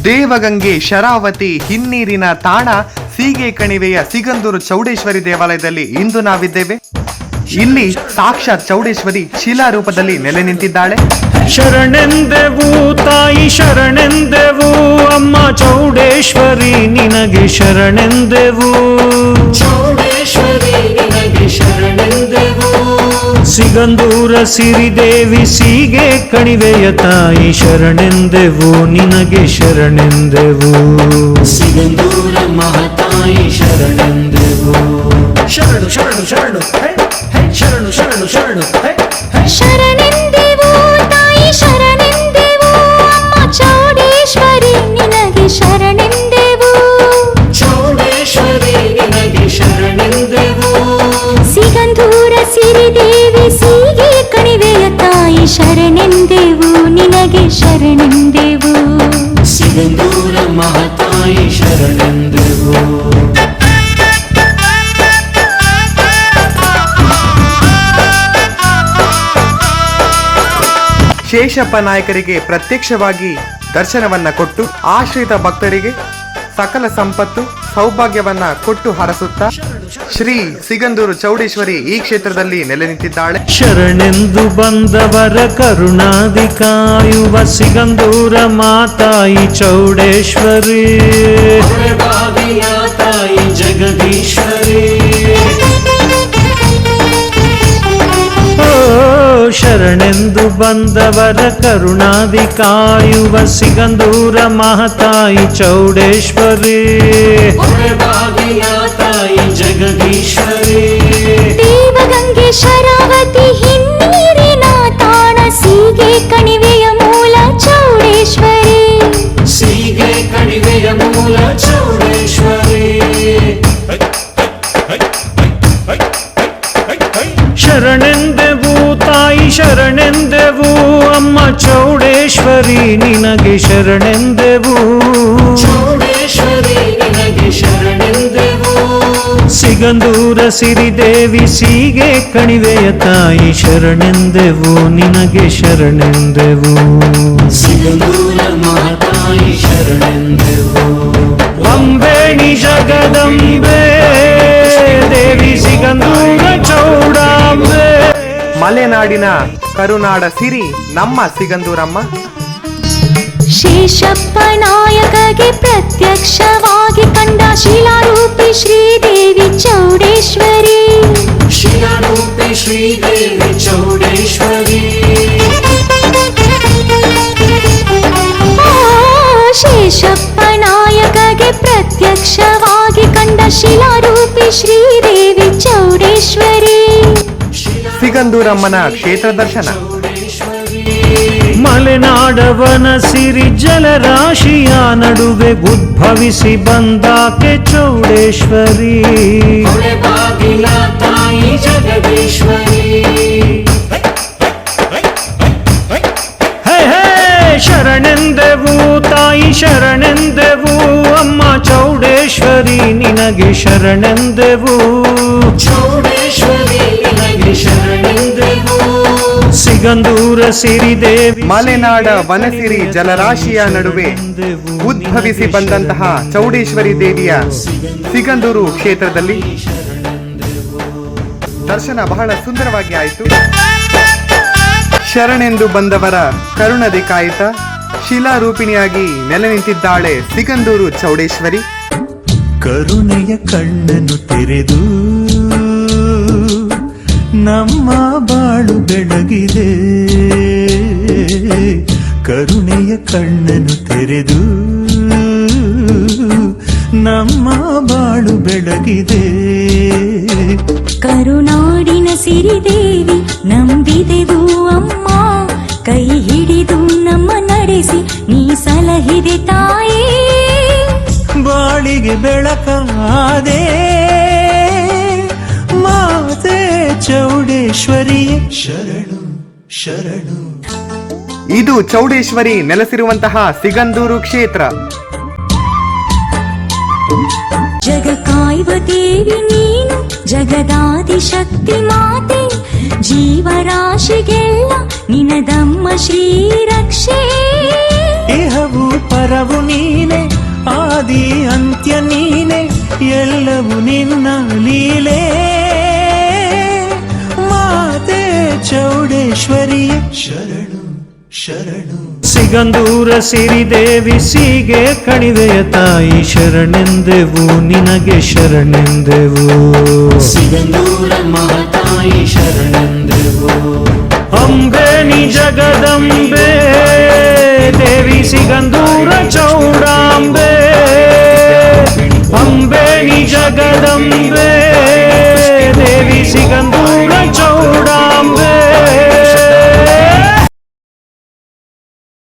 ದೇವಗಂಗೆ ಶರಾವತಿ ಹಿನ್ನೀರಿನ ತಾಣ ಸೀಗೆ ಕಣಿವೆಯ ಸಿಗಂದೂರು ಚೌಡೇಶ್ವರಿ ದೇವಾಲಯದಲ್ಲಿ ಇಂದು ನಾವಿದ್ದೇವೆ. ಇಲ್ಲಿ ಸಾಕ್ಷಾತ್ ಚೌಡೇಶ್ವರಿ ಶಿಲಾ ರೂಪದಲ್ಲಿ ನೆಲೆ ನಿಂತಿದ್ದಾಳೆ. ಶರಣೆಂದೆವು ತಾಯಿ ಶರಣೆಂದೆವು, ಅಮ್ಮ ಚೌಡೇಶ್ವರಿ ನಿನಗೆ ಶರಣೆಂದೆವು. ಚೌಡೇಶ್ವರಿ ನಿನಗೆ ಶರಣೆಂದೆವು. ಸಿಗಂದೂರ ಸಿರಿದೇವಿ ಸೀಗೆ ಕಣಿವೆಯ ತಾಯಿ ಶರಣೆಂದೆವು, ನಿನಗೆ ಶರಣೆಂದೆವು. ಸಿಗಂದೂರ ಮಹಾತಾಯಿ ಶರಣೆಂದೆವು. ಶರಣು ಶರಣು ಶರಣು ಶರಣು ಶರಣು ಶರಣು ಶರಣೆಂದೆವು ತಾಯಿ ಶರಣೆಂದೆವು, ಅಮ್ಮ ಚೌಡೇಶ್ವರಿ ನಿನಗೆ ಶರಣೆಂದೆವು. ಚೌಡೇಶ್ವರಿ ನಿನಗೆ ಶರಣೆಂದೆವು. ಸಿಗಂದೂರ ಸಿರಿದೇವಿ ಸೀಗೆ ಕಣಿವೆಯ ತಾಯಿ ಶರಣೆಂದೆವು, ನಿನಗೆ ಶರಣೆಂದೆವು. ಸಿಗಂದೂರ ಮಹಾತಾಯಿ ಶರಣೆಂದೆವು. ಶೇಷಪ್ಪ ನಾಯಕರಿಗೆ ಪ್ರತ್ಯಕ್ಷವಾಗಿ ದರ್ಶನವನ್ನ ಕೊಟ್ಟು ಆಶ್ರಿತ ಭಕ್ತರಿಗೆ ಸಕಲ ಸಂಪತ್ತು ಸೌಭಾಗ್ಯವನ್ನ ಕೊಟ್ಟು ಹರಸುತ್ತಾ ಶ್ರೀ ಸಿಗಂದೂರು ಚೌಡೇಶ್ವರಿ ಈ ಕ್ಷೇತ್ರದಲ್ಲಿ ನೆಲೆ ನಿಂತಿದ್ದಾಳೆ. ಶರಣೆಂದು ಬಂದವರ ಕರುಣಾದಿ ಕಾಯುವ ಸಿಗಂದೂರ ಮಾತಾಯಿ ಚೌಡೇಶ್ವರಿ, ತಾಯಿ ಜಗದೀಶ್ವರಿ. ಶರಣೆಂದು ಬಂದವರ ಕರುಣಾದಿ ಕಾಯುವ ಸಿಗಂದೂರ ಮಹಾತಾಯಿ ಚೌಡೇಶ್ವರಿ, ತಾಯಿ ಜಗದೀಶ್ವರಿ. ದೇವಗಂಗೆ ಶರಾವತಿ ಹಿನ್ನೀರಿನ ತಾಣ ಸೀಗೆ ಕಣಿವೆಯ ಮೂಲ ಚೌಡೇಶ್ವರಿ. ಸೀಗೆ ಕಣಿವೆಯ ಮೂಲ ಚೌಡೇಶ್ವರಿ. ಶರಣೆಂದೆವು ತಾಯಿ ಶರಣೆಂದೆವು, ಅಮ್ಮ ಚೌಡೇಶ್ವರಿ ನಿನಗೆ ಶರಣೆಂದೆವು. ಚೌಡೇಶ್ವರಿ ನಿನಗೆ ಶರಣೆಂದೆವು. ಸಿಗಂದೂರ ಸಿರಿದೇವಿ ಸೀಗೆ ಕಣಿವೆಯ ತಾಯಿ ಶರಣೆಂದೆವು, ನಿನಗೆ ಶರಣೆಂದೆವು. ಸಿಗಂದೂರ ಮಹಾತಾಯಿ ಶರಣೆಂದೆವು. ಅಂಬೇಣಿ ಜಗದಂಬೆ ದೇವಿ ಸಿಗಂದೂರ ಚೌಡಾಂಬೆ. ಮಲೆನಾಡಿನ ಕರುನಾಡ ಸಿರಿ ನಮ್ಮ ಸಿಗಂದೂರಮ್ಮ. ಶೇಷಪ್ಪ ನಾಯಕಗೆ ಪ್ರತ್ಯಕ್ಷವಾಗಿ ಕಂಡ ಶಿಲಾರೂಪಿ ಶ್ರೀದೇವಿ ಚೌಡೇಶ್ವರಿ. ಶಿಲಾರೂಪಿ ಶ್ರೀದೇವಿ ಚೌಡೇಶ್ವರಿ. ಶೇಷಪ್ಪ ನಾಯಕಗೆ ಪ್ರತ್ಯಕ್ಷವಾಗಿ ಕಂಡ ಶಿಲಾರೂಪಿ ಶ್ರೀದೇವಿ ಚೌಡೇಶ್ವರಿ. ಸಿಗಂದೂರಮ್ಮನ ಕ್ಷೇತ್ರ ದರ್ಶನ. ಮಲೆನಾಡವನ ಸಿರಿ ಜಲರಾಶಿಯ ನಡುವೆ ಉದ್ಭವಿಸಿ ಬಂದಾಕೆ ಚೌಡೇಶ್ವರಿ, ತಾಯಿ ಜಗದೀಶ್ವರಿ. ಶರಣೆಂದೆವು ತಾಯಿ ಶರಣೆಂದೆವು, ಅಮ್ಮ ಚೌಡೇಶ್ವರಿ ನಿನಗೆ ಶರಣೆಂದೆವು. ಚೌಡೇಶ್ವರಿ ನಿನಗೆ ಶರಣೆಂದೆವು. ಸಿಗಂದೂರ ಸಿರಿದೇವಿ ಮಲೆನಾಡ ವನಸಿರಿ ಜಲರಾಶಿಯ ನಡುವೆ ಉದ್ಭವಿಸಿ ಬಂದಂತಹ ಚೌಡೇಶ್ವರಿ ದೇವಿಯ ಸಿಗಂದೂರು ಕ್ಷೇತ್ರದಲ್ಲಿ ದರ್ಶನ ಬಹಳ ಸುಂದರವಾಗಿ ಆಯಿತು. ಶರಣೆಂದು ಬಂದವರ ಕರುಣದಿ ಕಾಯಿತ ಶಿಲಾರೂಪಿಣಿಯಾಗಿ ನೆಲೆ ನಿಂತಿದ್ದಾಳೆ ಸಿಗಂದೂರು ಚೌಡೇಶ್ವರಿ. ಕರುಣೆಯ ಕಣ್ಣನ್ನು ತೆರೆದು ನಮ್ಮ ಬಾಳು ಬೆಳಗಿದೆ. ಕರುಣೆಯ ಕಣ್ಣನ್ನು ತೆರೆದು ನಮ್ಮ ಬಾಳು ಬೆಳಗಿದೆ. ಕರುನಾಡಿನ ಸಿರಿದೇವಿ ನಂಬಿದೆವು ಅಮ್ಮ, ಕೈ ಹಿಡಿದು ನಮ್ಮ ನಡೆಸಿ ನೀ ಸಲಹಿದೆ ತಾಯಿ. ಬಾಳಿಗೆ ಬೆಳಕಾದೆ ಮಾತೆ ಚೌಡೇಶ್ವರಿ ಶರಣು ಶರಣು. ಇದು ಚೌಡೇಶ್ವರಿ ನೆಲೆಸಿರುವಂತಹ ಸಿಗಂದೂರು ಕ್ಷೇತ್ರ. ಜಗ ಕಾಯುವ ದೇವಿ ನೀನು, ಜಗದಾದಿ ಶಕ್ತಿ ಮಾತೆ. ಜೀವರಾಶಿಗೆಲ್ಲ ನಿನದಮ್ಮ ಶ್ರೀರಕ್ಷೆ. ಇಹವು ಪರವು ನೀನೆ, ಆದಿ ಅಂತ್ಯ ನೀನೆ, ಎಲ್ಲವೂ ನಿನ್ನ ಲೀಲೆ. ಮಾತೆ ಚೌಡೇಶ್ವರಿಯೇ ಶರಣು ಶರಣು. ಸಿಗಂದೂರ ಸಿರಿದೇವಿ ಸೀಗೆ ಕಣಿವೆಯ ತಾಯಿ ಶರಣೆಂದೆವು, ನಿನಗೆ ಶರಣೆಂದೆವು. ಸಿಗಂದೂರ ಮಹಾತಾಯಿ ಶರಣೆಂದೆವು. ಅಂಬೆ ನಿ ಜಗದಂಬೆ ದೇವಿ ಸಿಗಂದೂರ ಚೌಡಾಂಬೆ. ಅಂಬೆ ನಿ ಜಗದಂಬೆ ದೇವಿ ಸಿಗಂದೂರ